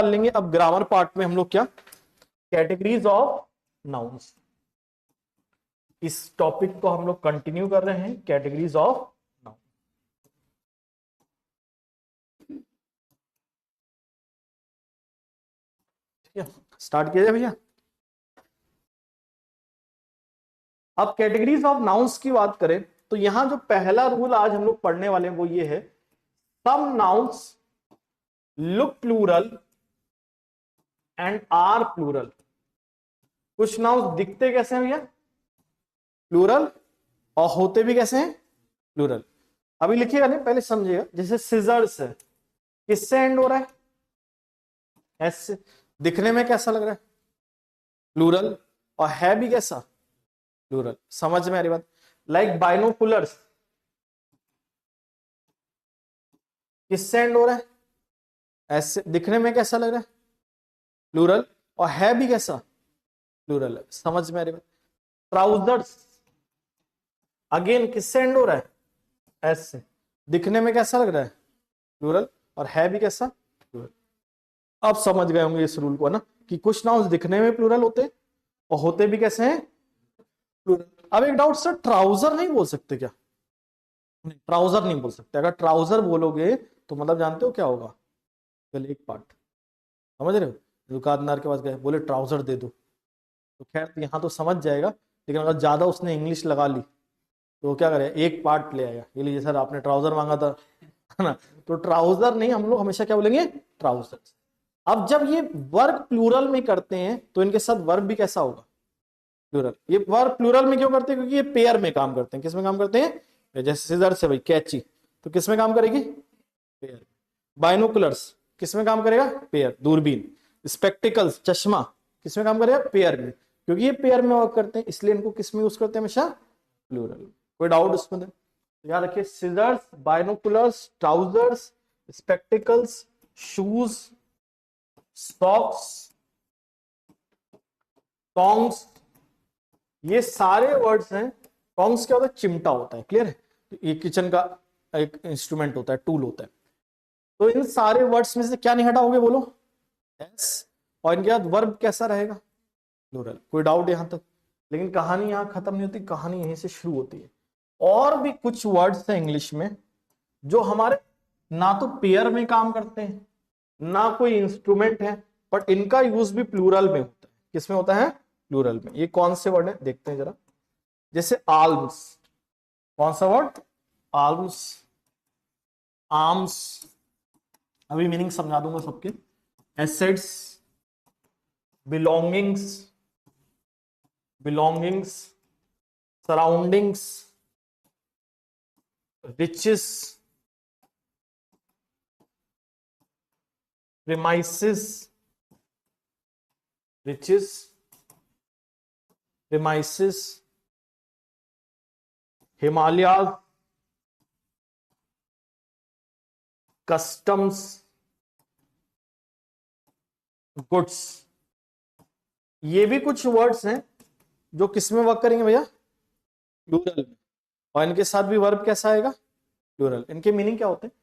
डाल लेंगे। अब ग्रामर पार्ट में हम लोग क्या, कैटेगरीज ऑफ नाउन्स, इस टॉपिक को हम लोग कंटिन्यू कर रहे हैं, कैटेगरीज ऑफ नाउन। ठीक है, स्टार्ट किया जाए भैया। अब कैटेगरीज ऑफ नाउन्स की बात करें तो यहां जो पहला रूल आज हम लोग पढ़ने वाले हैं वो ये है, some nouns look plural and are plural. कुछ नाउन्स दिखते कैसे हैं भैया, प्लूरल, और होते भी कैसे हैं, प्लूरल। अभी लिखिएगा नहीं, पहले समझिएगा। जैसे सिजर्स है, किससे एंड हो रहा है, एस से। दिखने में कैसा लग रहा है, प्लूरल, और है भी कैसा, प्लूरल। समझ में आ रही बात। लाइक बाइनोकुलर्स, किससे एंड हो रहा है, एस से। दिखने में कैसा लग रहा है, प्लूरल, और है भी कैसा, प्लूरल है। समझ में आ रही बात। ट्राउजर्स अगेन किससे एंड हो रहा है, एस से। दिखने में कैसा लग रहा है, प्लूरल, और है भी कैसा, प्लूरल। आप समझ गए होंगे इस रूल को, है ना, कि कुछ नाउन्स दिखने में प्लूरल होते हैं और होते भी कैसे हैं, प्लूरल। अब एक डाउट सर, ट्राउजर नहीं बोल सकते क्या, नहीं ट्राउजर नहीं बोल सकते। अगर ट्राउजर बोलोगे तो मतलब जानते हो क्या होगा, पहले एक पार्ट, समझ रहे हो। दुकानदार के पास गए, बोले ट्राउजर दे दो, तो खैर यहां तो समझ जाएगा, लेकिन अगर ज्यादा उसने इंग्लिश लगा ली तो क्या करे, एक पार्ट ले आएगा, ये लीजिए सर आपने ट्राउजर मांगा था, है ना। तो ट्राउजर नहीं, हम लोग हमेशा क्या बोलेंगे, ट्राउजर। अब जब ये वर्ब प्लूरल में करते हैं तो इनके साथ वर्ब भी कैसा होगा, प्लूरल। ये वर्ब प्लूरल में क्यों करते हैं, क्योंकि ये पेयर में काम करते हैं। किस में काम करते हैं, जैसे सिजर से भाई कैची, तो किस में काम करेगी, पेयर। बाइनोकुलर्स किस में काम करेगा, पेयर, दूरबीन। स्पेक्टिकल्स चश्मा किस में काम करेगा, पेयर में, क्योंकि ये पेयर में वर्क करते हैं, इसलिए इनको किस में यूज करते हैं, हमेशा प्लूरल। कोई डाउट उसमें, याद रखिए, scissors, binoculars, trousers, spectacles, shoes, socks, tongs, ये सारे वर्ड्स हैं। टोंग्स क्या होता है, चिमटा होता है, क्लियर है। तो ये किचन का एक इंस्ट्रूमेंट होता है, टूल होता है। तो इन सारे वर्ड्स में से क्या नहीं हटाओगे, बोलो, एस। और इनके बाद वर्ब कैसा रहेगा, प्लूरल। कोई डाउट यहां तक। लेकिन कहानी यहां खत्म नहीं होती, कहानी यहीं से शुरू होती है। और भी कुछ वर्ड्स हैं इंग्लिश में जो हमारे ना तो पेयर में काम करते हैं, ना कोई इंस्ट्रूमेंट है, बट इनका यूज भी प्लूरल में होता है। किसमें होता है, प्लूरल में। ये कौन से वर्ड है देखते हैं जरा। जैसे आल्म्स, कौन सा वर्ड, आल्म्स, आर्म्स, अभी मीनिंग समझा दूंगा सबके। Assets, belongings, belongings, surroundings, riches, premises, riches, premises, Himalayas, customs, goods. ये भी कुछ वर्ड्स हैं जो किस में वर्क करेंगे भैया, प्लूरल में। और इनके साथ भी वर्ब कैसा आएगा, प्लूरल। इनके मीनिंग क्या होते हैं,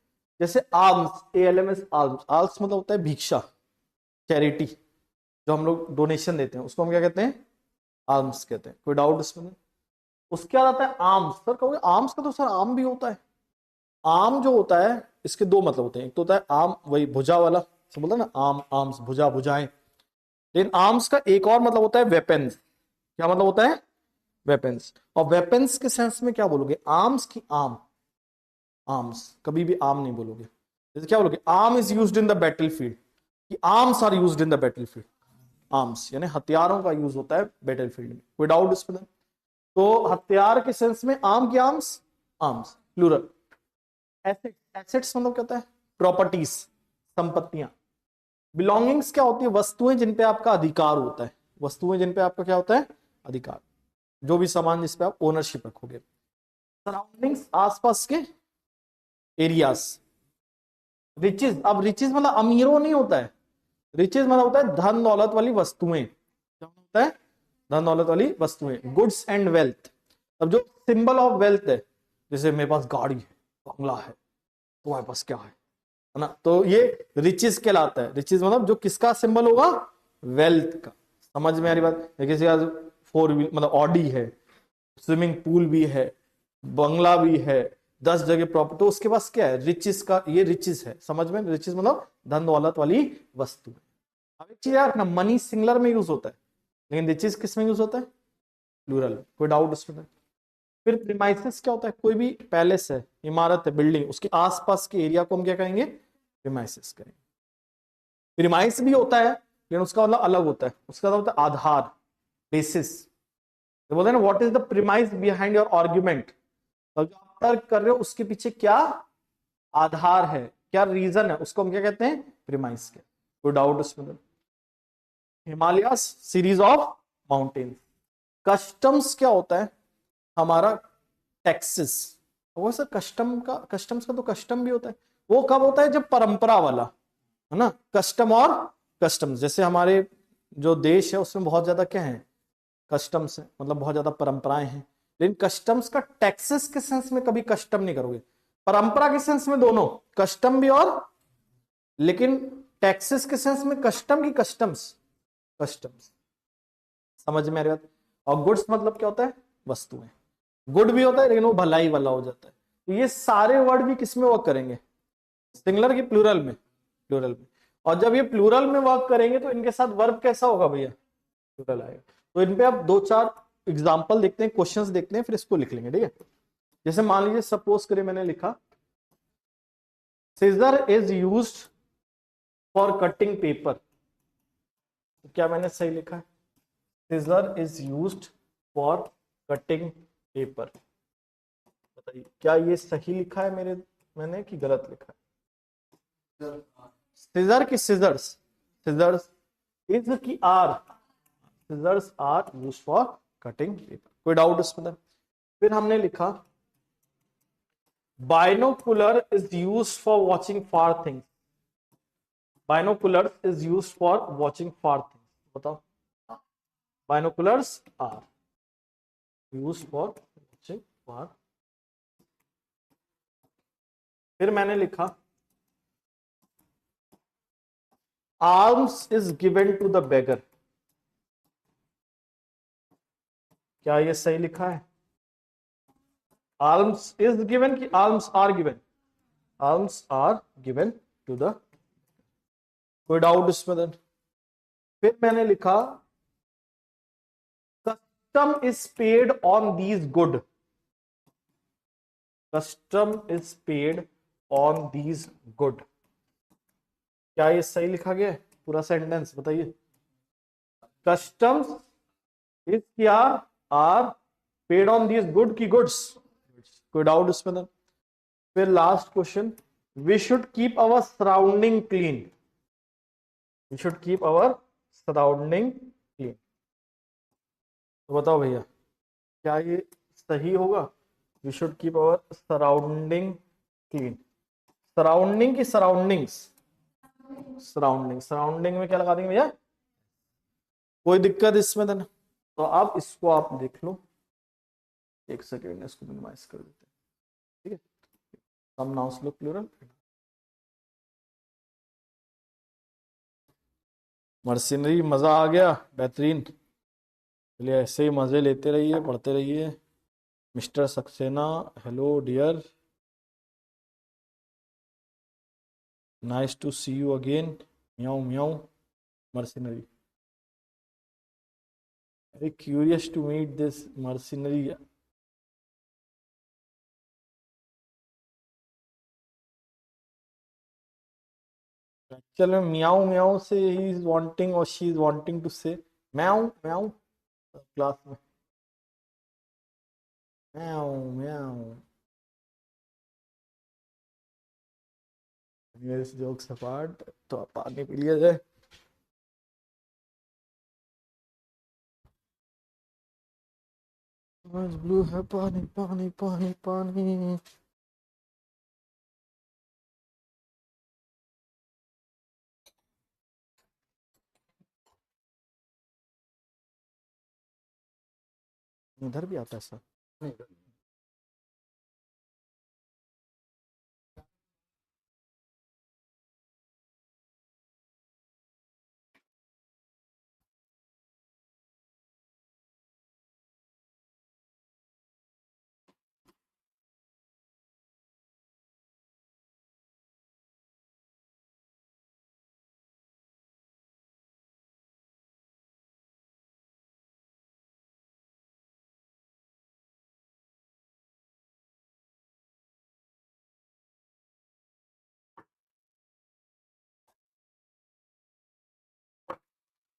जैसे आल्म्स, ALMS, आल्म्स। आल्म्स मतलब होता है भिक्षा, चैरिटी, जो हम लोग डोनेशन देते हैं, उसको हम क्या कहते हैं, आर्म्स कहते हैं। कोई डाउट इसमें। उसके बाद आता है आर्म्स। सर कहोगे आर्म्स का तो सर आर्म भी होता है। आर्म जो होता है इसके दो मतलब होते हैं, एक तो होता है आर्म वही भुजा वाला, सब बोलते हैं ना, आर्म, आर्म्स, भुजा, भुजाएं। लेकिन आर्म्स का एक और मतलब होता है वेपन्स। क्या मतलब होता है, वेपन्स। और वेपन्स के सेंस में क्या बोलोगे, आर्म्स की आर्म, आर्म्स, कभी भी आर्म नहीं बोलोगे। जैसे क्या बोलोगे, arm is used in the battlefield, कि arms are used in the battlefield. Arms यानी हथियारों का यूज होता है बैटलफील्ड में। कोई डाउट इसमें। तो हथियार के सेंस में आर्म की आर्म्स, आर्म्स, प्लूरल। एसेट्स मतलब क्या होता है, प्रॉपर्टीज, संपत्तियां। बिलोंगिंग्स क्या होती है, वस्तुएं जिन पे आपका अधिकार होता है, वस्तुएं जिन पे आपका क्या होता है, अधिकार, जो भी सामान जिस पे आप ओनरशिप रखोगे। सराउंडिंग्स, आसपास के एरियाज। रिचेज, अब रिचेज मतलब अमीरों नहीं होता है, रिचेज मतलब होता है धन दौलत वाली वस्तुएं। क्या होता है, धन दौलत वाली वस्तुएं। गुड्स एंड वेल्थ, अब जो सिंबल ऑफ वेल्थ है, जैसे मेरे पास गाड़ी है, बंगला है, तुम्हारे पास क्या है, है ना। तो ये रिचेस कहलाता है। रिचेस मतलब जो किसका सिंबल होगा, वेल्थ का। समझ में आ रही बात। किसी का 4 व्हील मतलब ऑडी है, स्विमिंग पूल भी है, बंगला भी है, 10 जगह प्रॉपर्टी, तो उसके पास क्या है, रिचेस का, ये रिचेस है। समझ में, रिचेस मतलब धन दौलत वाली वस्तु। अब एक चीज यार रखना, मनी सिंगुलर में यूज होता है, लेकिन रिचेस किस में यूज होता है, प्लूरल में। कोई डाउट उसमें। फिर प्रीमाइसेस क्या होता है, कोई भी पैलेस है, इमारत है, बिल्डिंग, उसके आसपास के एरिया को हम क्या कहेंगे, प्रीमाइसेस करेंगे। प्रीमाइस भी होता है लेकिन उसका मतलब अलग होता है, उसका होता है आधार, बेसिस। तो बोलते हैं ना, what is the premise behind your argument. तो जो आप तर्क कर रहे हो उसके पीछे क्या आधार है, क्या रीजन है, उसको हम क्या कहते हैं, प्रीमाइस के। कोई डाउट उसमें। Himalayas series of mountains. Customs क्या होता है, हमारा टैक्सेस। वो सर कस्टम्स का तो कस्टम भी होता है, वो कब होता है, जब परंपरा वाला, है ना। कस्टम और कस्टम्स, जैसे हमारे जो देश है उसमें बहुत ज्यादा क्या है, कस्टम्स है, मतलब बहुत ज्यादा परंपराएं हैं। लेकिन कस्टम्स का टैक्सेस के सेंस में कभी कस्टम नहीं करोगे, परंपरा के सेंस में दोनों, कस्टम भी और, लेकिन टैक्सेस के सेंस में कस्टम की कस्टम्स, कस्टम्स। समझ में आ रही बात। और गुड्स मतलब क्या होता है, वस्तुएं। गुड भी होता है लेकिन वो भलाई वाला हो जाता है। तो ये सारे वर्ड भी किसमें वर्क करेंगे, सिंगुलर की प्लूरल में, प्लूरल में। और जब ये प्लूरल में वर्क करेंगे तो इनके साथ वर्ब कैसा होगा भैया, प्लूरल आएगा। तो इन पे आप 2-4 एग्जांपल देखते हैं, क्वेश्चंस देखते हैं, फिर इसको लिख लेंगे, ठीक है। जैसे मान लीजिए, सपोज करें मैंने लिखा, scissor is used for cutting paper. तो क्या मैंने सही लिखा है, scissor is used for cutting paper. बताइए क्या ये सही लिखा है मैंने कि गलत लिखा है। सीजर की सीजर्स, सीजर्स इज की are, scissors are used for cutting paper. कोई डाउट इसमें। फिर हमने लिखा, binocular is used for watching far things. Binocular is used for watching far things. बताओ, binoculars are used for watching far. फिर मैंने लिखा, arms is given to the beggar. क्या ये सही लिखा है, आर्म्स इज गिवन कि arms are given, arms are given to the. कोई डाउट इसमें देन। फिर मैंने लिखा, custom is paid on these good, custom is paid on these good. क्या ये सही लिखा गया है, पूरा सेंटेंस बताइए। कस्टम्स इज क्या, are paid on these good की गुड्स। कोई डाउट इसमें देन। फिर last question, we should keep our surrounding clean, we should keep our surrounding clean. तो बताओ भैया क्या ये सही होगा, we should keep our surrounding clean. Surrounding की सराउंडिंग्स, सराउंडिंग, सराउंडिंग में क्या लगा देंगे भैया, कोई दिक्कत इसमें देना। तो आप इसको आप देख लो, एक सेकेंड इसको मिनिमाइज कर देते हैं, ठीक है। Some nouns look plural. Mercenary, मजा आ गया, बेहतरीन। चलिए ऐसे ही मजे लेते रहिए, पढ़ते रहिए। Mister Saxena, hello dear, nice to see you again, meow meow. Mercenary, very curious to meet this mercenary. Actual में म्याऊ म्याऊ से ही इज वांटिंग और she is wanting to say meow म्याऊ क्लास में, म्याऊ म्याऊ। Jokes apart, तो आप पानी P लिया जाए। ब्लू है, पानी पानी पानी पानी। इधर भी आता है सर, नहीं।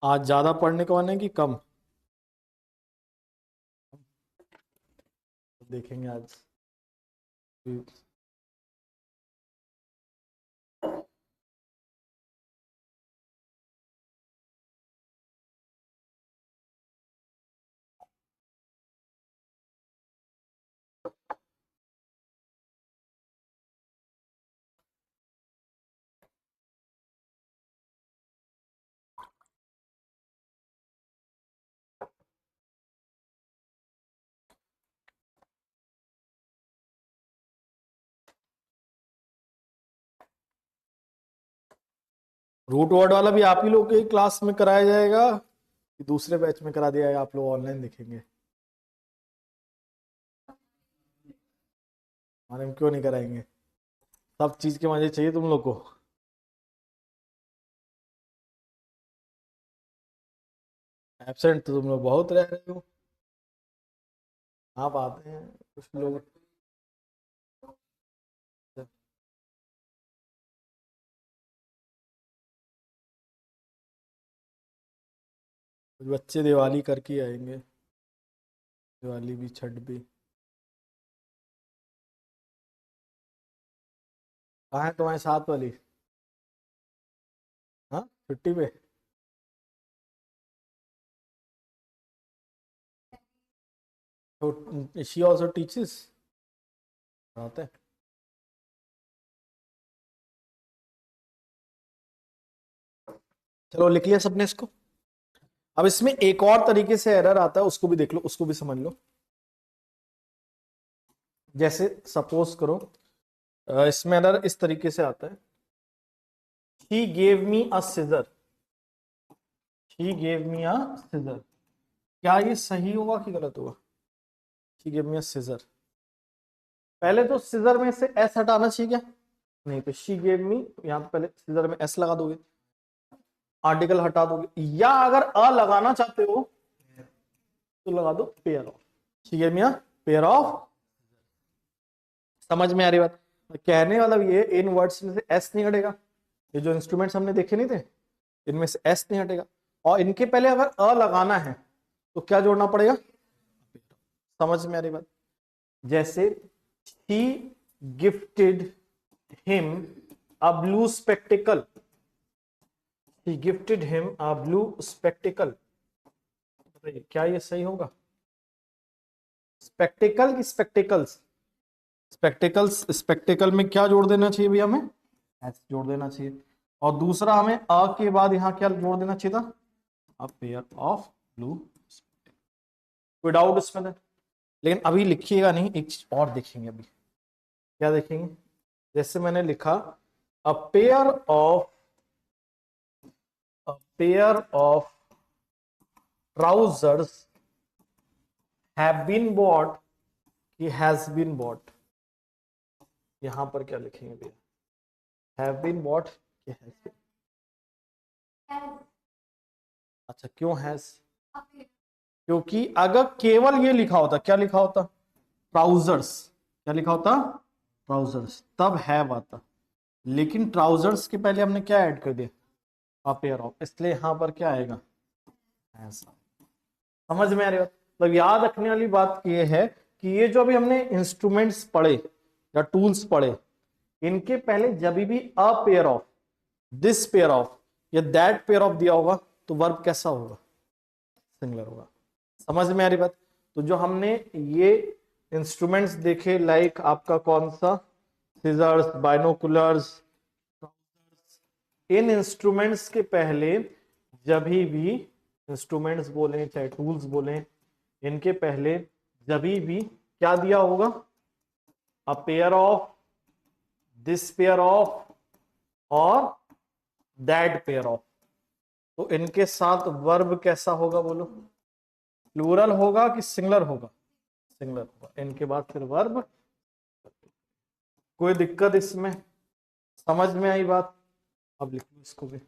आज ज्यादा पढ़ने को मन है कि कम? देखेंगे आज। रूट वर्ड वाला भी आप ही लोग के क्लास में कराया जाएगा कि दूसरे बैच में करा दिया है, आप लोग ऑनलाइन देखेंगे? हमारे में क्यों नहीं कराएंगे? सब चीज के मजे चाहिए तुम लोग को। एब्सेंट तो तुम लोग बहुत रह रहे हो। आप आते हैं कुछ लोग। कुछ बच्चे दिवाली करके आएंगे, दिवाली भी छठ भी। कहाँ है तुम्हारे साथ वाली? हाँ, छुट्टी पे। तो शी ऑल्सो टीचर्स आते हैं। चलो लिख लिया सबने इसको। अब इसमें एक और तरीके से एरर आता है, उसको भी देख लो, उसको भी समझ लो। जैसे सपोज करो, इसमें एरर इस तरीके से आता है, he gave me a scissor, he gave me a scissor. क्या ये सही होगा कि गलत होगा? ही गेव मी अ सिजर, पहले तो सिजर में से एस हटाना चाहिए क्या? नहीं, तो शी गेव मी, यहां पे पहले सिजर में एस लगा दोगे, आर्टिकल हटा दोगे, या अगर अ लगाना चाहते हो तो लगा दो pair of. She gave me a pair of. समझ में आ रही बात? कहने वाला ये इन वर्ड्स में से एस नहीं हटेगा, ये जो इंस्ट्रूमेंट्स हमने देखे नहीं थे इनमें से एस नहीं हटेगा, और इनके पहले अगर अ लगाना है तो क्या जोड़ना पड़ेगा? समझ में आ रही बात? जैसे he gifted him a blue spectacle, he gifted him a blue spectacle. क्या ये सही होगा? स्पेक्टिकल की स्पेक्टिकल्स? स्पेक्टिकल्स, स्पेक्टिकल में क्या जोड़ देना चाहिए भैया हमें? एस जोड़ देना चाहिए। और दूसरा हमें अ के बाद यहां क्या जोड़ देना चाहिए था? अ पेयर ऑफ ब्लू। कोई डाउट इसमें था? लेकिन अभी लिखिएगा नहीं, एक चीज और देखेंगे अभी। क्या देखेंगे? जैसे मैंने लिखा a pair of, a pair of trousers have been bought, कि हैज बीन बॉट। यहां पर क्या लिखेंगे भैया? हैव बीन बॉट कि हैज बीन? अच्छा, क्यों हैज? क्योंकि अगर केवल ये लिखा होता, क्या लिखा होता? ट्राउजर्स। क्या लिखा होता? ट्राउजर्स, तब हैव आता। लेकिन ट्राउजर्स के पहले हमने क्या ऐड कर दिया? अ पेयर ऑफ, इसलिए यहां पर क्या आएगा? ऐसा। समझ में आ रही बात? मतलब याद रखने वाली बात ये है कि ये जो अभी हमने इंस्ट्रूमेंट्स पढ़े या टूल्स पढ़े, इनके पहले जब भी अ pair of, this pair of या दैट पेयर ऑफ दिया होगा तो वर्ब कैसा होगा? सिंगुलर होगा। समझ में आ रही बात? तो जो हमने ये इंस्ट्रूमेंट्स देखे, लाइक आपका कौन सा, सीजर्स, बाइनोकुलर्स, इन इंस्ट्रूमेंट्स के पहले जब भी इंस्ट्रूमेंट्स बोले चाहे टूल्स बोले, इनके पहले जब भी क्या दिया होगा? अ pair of, this pair of और दैट पेयर ऑफ। तो इनके साथ वर्ब कैसा होगा बोलो? प्लूरल होगा कि सिंगुलर होगा? सिंगुलर होगा। इनके बाद फिर वर्ब। कोई दिक्कत इसमें? समझ में आई बात? अब लिख लो इसको भी।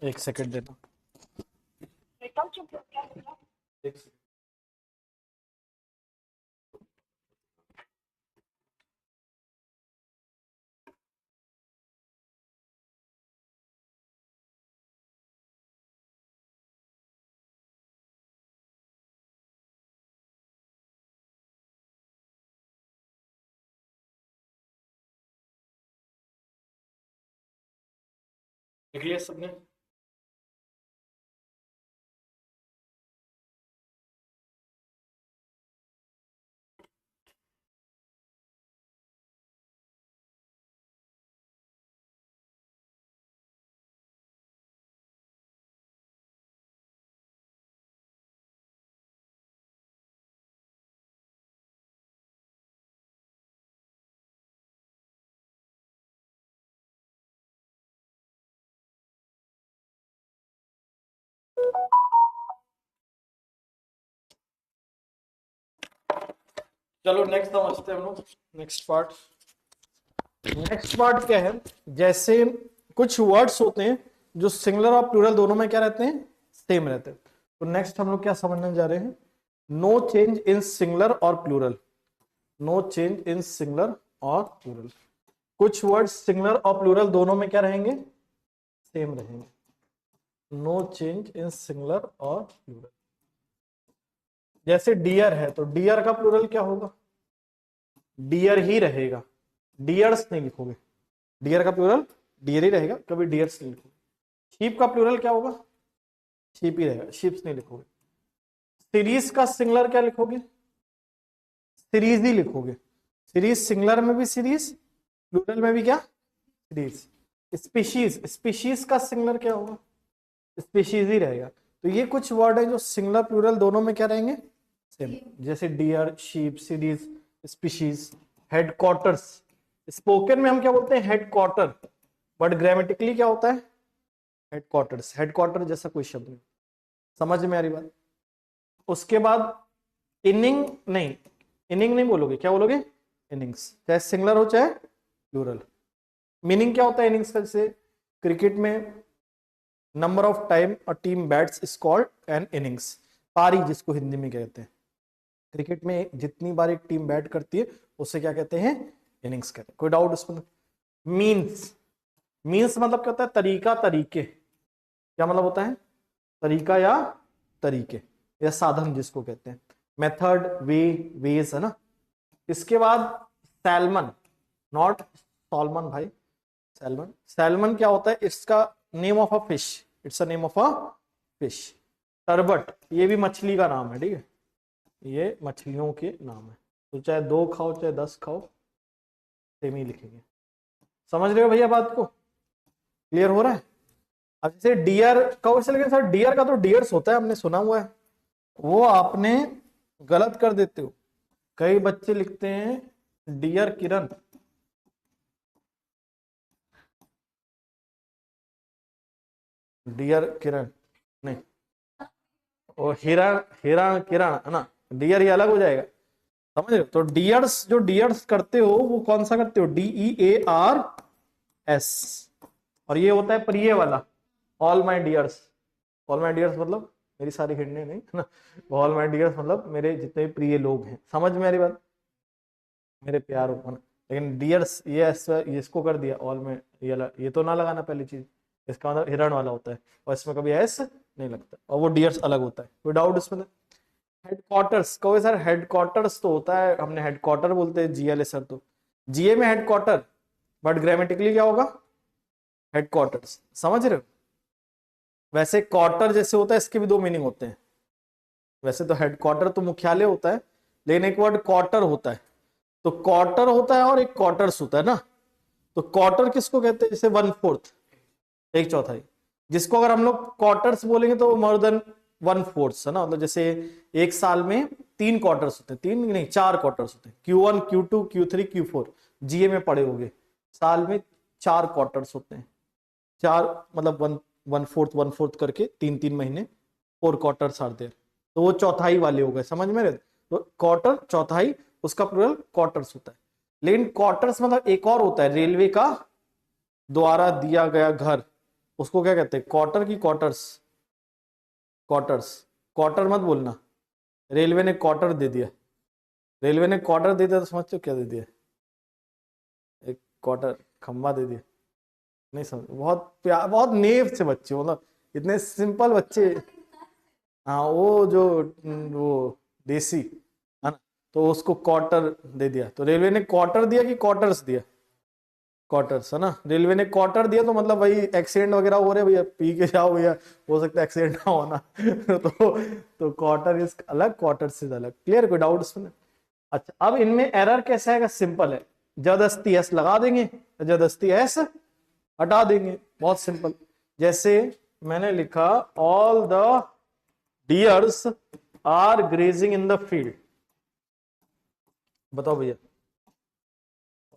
एक सेकंड देना। एक सेकंड। लिख लिया सबने? चलो नेक्स्ट समझते हैं हम लोग। नेक्स्ट पार्ट क्या है, जैसे कुछ वर्ड्स होते हैं जो सिंगुलर और प्लूरल दोनों में क्या रहते हैं, सेम रहते हैं। तो नेक्स्ट हम लोग क्या समझने जा रहे हैं, नो चेंज इन सिंगुलर और plural. No change in singular और प्लूरल। कुछ वर्ड्स सिंगुलर और प्लूरल दोनों में क्या रहेंगे, सेम रहेंगे। नो चेंज इन सिंगुलर और प्लूरल। जैसे डियर है तो डियर का प्लूरल क्या होगा, डियर ही रहेगा, डियर्स नहीं लिखोगे। डियर का प्लूरल डियर ही रहेगा, कभी डियर्स नहीं लिखोगे। शीप का प्लूरल क्या होगा, शीप ही रहेगा, शीप्स नहीं लिखोगे। सीरीज का सिंगुलर क्या लिखोगे, सीरीज ही लिखोगे। सीरीज सिंगुलर में भी सीरीज, प्लूरल में भी क्या, सीरीज। स्पीशीज, स्पीशीज का सिंगुलर क्या होगा, स्पीशीज ही रहेगा। तो ये कुछ वर्ड है जो सिंगुलर प्लूरल दोनों में क्या रहेंगे, सेम। जैसे deer, sheep, series, species. Headquarters, spoken में हम क्या बोलते हैं, हेडक्वार्टर, बट ग्रामेटिकली क्या होता है, हेडक्वार्टर्स। हेडक्वार्टर जैसा कोई शब्द नहीं। समझ में आ रही बात? उसके बाद इनिंग नहीं बोलोगे, क्या बोलोगे, इनिंग्स। चाहे सिंगुलर हो चाहे प्लूरल। मीनिंग क्या होता है इनिंग्स का, जैसे क्रिकेट में number of time a team bats is called an innings. पारी जिसको हिंदी में कहते हैं। क्रिकेट में जितनी बार एक टीम बैट करती है उसे क्या कहते हैं, इनिंग्स कहते हैं। कोई डाउट उसमें? मीन्स, मीन्स मतलब क्या होता है, तरीका, तरीके। क्या मतलब होता है, तरीका या तरीके, या साधन जिसको कहते हैं। मेथड, वे, वेज, है ना। इसके बाद सैल्मन, नॉट सॉल्मन भाई, सैल्मन। सैल्मन क्या होता है, इसका name of a fish, it's a name of a fish. Turbot, ये भी मछली का नाम है, ठीक है, ये मछलियों के नाम है। तो चाहे 2 खाओ चाहे 10 खाओ, सेम ही लिखेंगे। समझ रहे हो भैया बात को, क्लियर हो रहा है? अब जैसे डियर का वैसे, लेकिन सर डियर का तो डियर्स होता है, हमने सुना हुआ है, वो आपने गलत कर देते हो। कई बच्चे लिखते हैं डियर किरण, डियर किरण नहीं, वो हिरण, हिरण किरण है ना, डियर ये अलग हो जाएगा। समझ रहे हो? तो डियर्स, जो डियर्स करते हो वो कौन सा करते हो, DEARS। और ये होता है प्रिय वाला, all my dears. All my dears मतलब मेरी सारी हिरने नहीं, है ना। ऑल माई डियर्स मतलब मेरे जितने भी प्रिय लोग हैं। समझ में आ रही बात, मेरे प्यारों को ना। लेकिन डियर्स ये इसको कर दिया ऑल में, ये तो ना लगाना पहली चीज, इसका मतलब हिरण वाला होता है, और इसमें कभी एस नहीं लगता, और वो डियर्स अलग होता है। कोई डाउट इसमें? हेडक्वार्टर्स कहो सर, हेडक्वार्टर्स तो होता है, हमने हेडक्वार्टर बोलते हैं GLA सर, तो GA में हेडक्वार्टर, बट ग्रामेटिकली क्या होगा, हेडक्वार्टर्स। समझ रहे हो? वैसे क्वार्टर जैसे होता है, इसके भी 2 मीनिंग होते हैं। वैसे तो हेडक्वार्टर तो मुख्यालय होता है, लेकिन एक वर्ड क्वार्टर होता है। तो क्वार्टर होता है और एक क्वार्टर्स होता है ना। तो क्वार्टर किसको कहते हैं, जैसे 1/4, 1/4। जिसको अगर हम लोग क्वार्टर्स बोलेंगे तो मोर देन 1/4 है ना। मतलब जैसे एक साल में 3 क्वार्टर्स होते हैं, 3 नहीं 4 क्वार्टर्स होते हैं, Q1, Q2, Q3, Q4। GA में पढ़े होंगे, साल में 4 क्वार्टर्स होते हैं। 4 मतलब 1/4 करके 3-3 महीने, 4 क्वार्टर्स आर देयर। तो वो चौथाई वाले हो गए, समझ में रहे? तो क्वार्टर चौथाई, उसका प्लूरल क्वार्टर्स होता है। लेकिन क्वार्टर्स मतलब एक और होता है, रेलवे का द्वारा दिया गया घर, उसको क्या कहते हैं, क्वार्टर की क्वार्टर्स, क्वार्टर्स, क्वार्टर मत बोलना। रेलवे ने क्वार्टर दे दिया, रेलवे ने क्वार्टर दे दिया तो समझते हो क्या दे दिया, एक क्वार्टर खंबा दे दिया, नहीं समझ, बहुत प्यार, बहुत नेव से बच्चे, मतलब इतने सिंपल बच्चे। हाँ वो जो वो देसी है ना, तो उसको क्वार्टर दे दिया, तो रेलवे ने क्वार्टर दिया कि क्वार्टर्स दिया, क्वार्टर्स है ना, रेलवे ने क्वार्टर दिया तो मतलब भाई एक्सीडेंट वगैरह हो रहे भैया, पी के जाओ भैया, हो सकता है एक्सीडेंट ना होना तो क्वार्टर इज अलग, क्वार्टर से अलग, क्लियर, कोई डाउट इसमें? अच्छा अब इनमें एरर कैसा है, सिंपल है, जबरदस्ती एस लगा देंगे, जबरदस्ती एस हटा देंगे, बहुत सिंपल। जैसे मैंने लिखा all the deers are grazing in the field, बताओ भैया,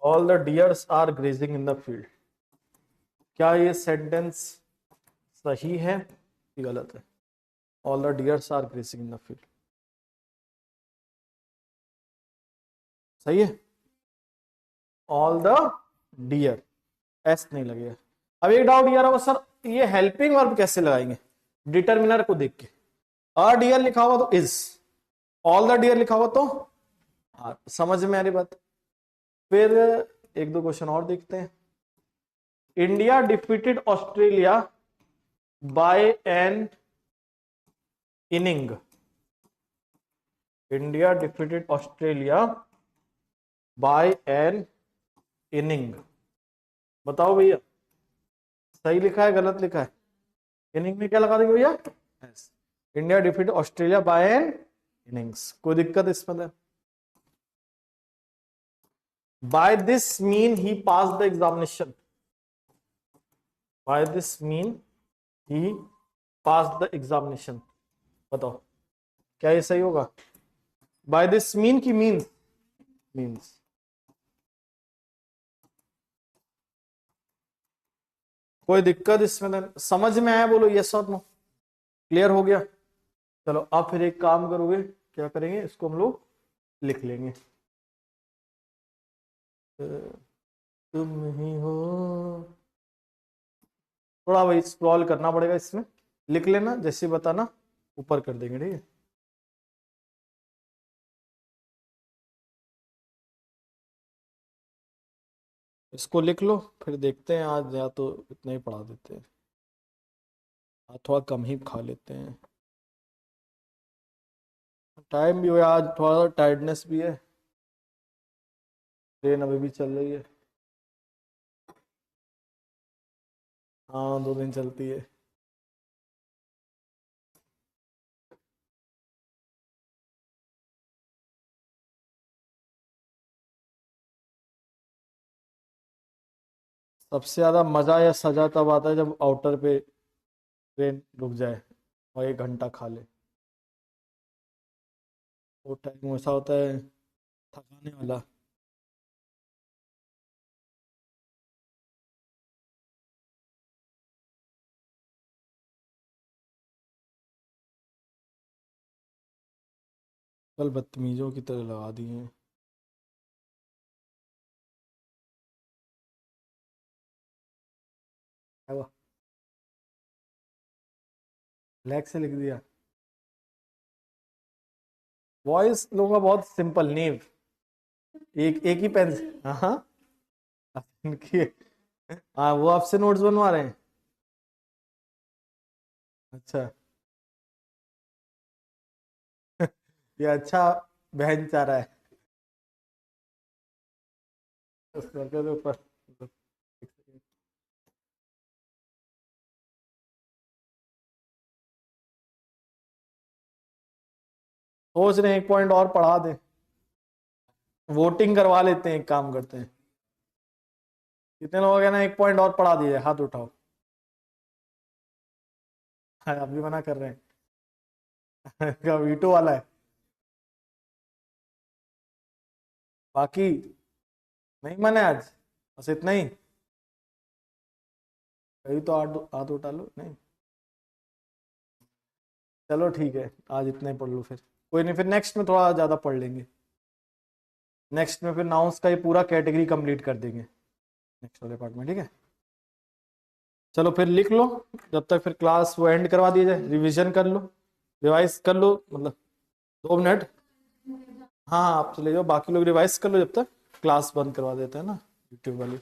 all the deers are grazing in the field, क्या ये सेंटेंस सही है कि गलत है? All the deers are grazing in the field सही है, ऑल द डियर, एस नहीं लगेगा। अब एक डाउट यार होगा सर ये हेल्पिंग वर्ब कैसे लगाएंगे, डिटर्मिनर को देख के, अ डियर लिखा हुआ तो इज, ऑल द डियर लिखा हुआ तो आर, समझ में आ रही बात? फिर एक दो क्वेश्चन और देखते हैं। India defeated Australia by N inning, India defeated Australia by N inning, बताओ भैया सही लिखा है गलत लिखा है? इनिंग में क्या लगा देंगे भैया, yes. India defeat Australia by an innings, कोई दिक्कत इसमें? By this mean he pass the examination, by this mean he pass the examination, बताओ क्या ये सही होगा? बाय दिस मीन की मीन्स, मीन्स, कोई दिक्कत इसमें? समझ में आया बोलो यस और नो, क्लियर हो गया? चलो अब फिर एक काम करोगे, क्या करेंगे, इसको हम लोग लिख लेंगे, तुम ही हो, थोड़ा भाई स्क्रॉल करना पड़ेगा इसमें, लिख लेना जैसे बताना, ऊपर कर देंगे, ठीक है? इसको लिख लो, फिर देखते हैं आज, या तो इतना ही पढ़ा देते हैं, आज थोड़ा कम ही खा लेते हैं, टाइम भी हो, आज थोड़ा टायर्डनेस भी है, ट्रेन अभी भी चल रही है, हाँ 2 दिन चलती है। सबसे ज्यादा मजा या सजा तब आता है जब आउटर पे ट्रेन रुक जाए और 1 घंटा खा ले, वो टाइम ऐसा होता है थकाने वाला। कल बदतमीजों की तरह लगा दिए हैं। क्या हुआ? ब्लैक से लिख दिया? वॉइस लोगों का बहुत सिंपल, नेव, एक एक ही पेन से, हाँ हाँ, इनकी, हाँ वो आपसे नोट्स बनवा रहे हैं, अच्छा ये अच्छा बहन चाह रहा है उस लड़के के ऊपर। सोच रहे हैं 1 पॉइंट और पढ़ा दे, वोटिंग करवा लेते हैं, एक काम करते हैं, कितने लोग हैं ना, 1 पॉइंट और पढ़ा दिए, हाथ उठाओ। हाँ, आप भी मना कर रहे हैं क्या वीटो वाला है? बाकी नहीं मने आज, बस इतना ही, कहीं तो हाथ हाथ उठा लो, नहीं चलो ठीक है, आज इतना ही पढ़ लो, फिर कोई नहीं, फिर नेक्स्ट में थोड़ा ज्यादा पढ़ लेंगे, नेक्स्ट में फिर नाउन्स का ये पूरा कैटेगरी कंप्लीट कर देंगे नेक्स्ट वाले पार्ट में, ठीक है? चलो फिर लिख लो, जब तक फिर क्लास वो एंड करवा दिया जाए, रिवीजन कर लो, रिवाइज कर लो, मतलब 2 मिनट। हाँ हाँ आप चले जाओ, बाकी लोग रिवाइज कर लो जब तक क्लास बंद करवा देते हैं ना यूट्यूब वाली।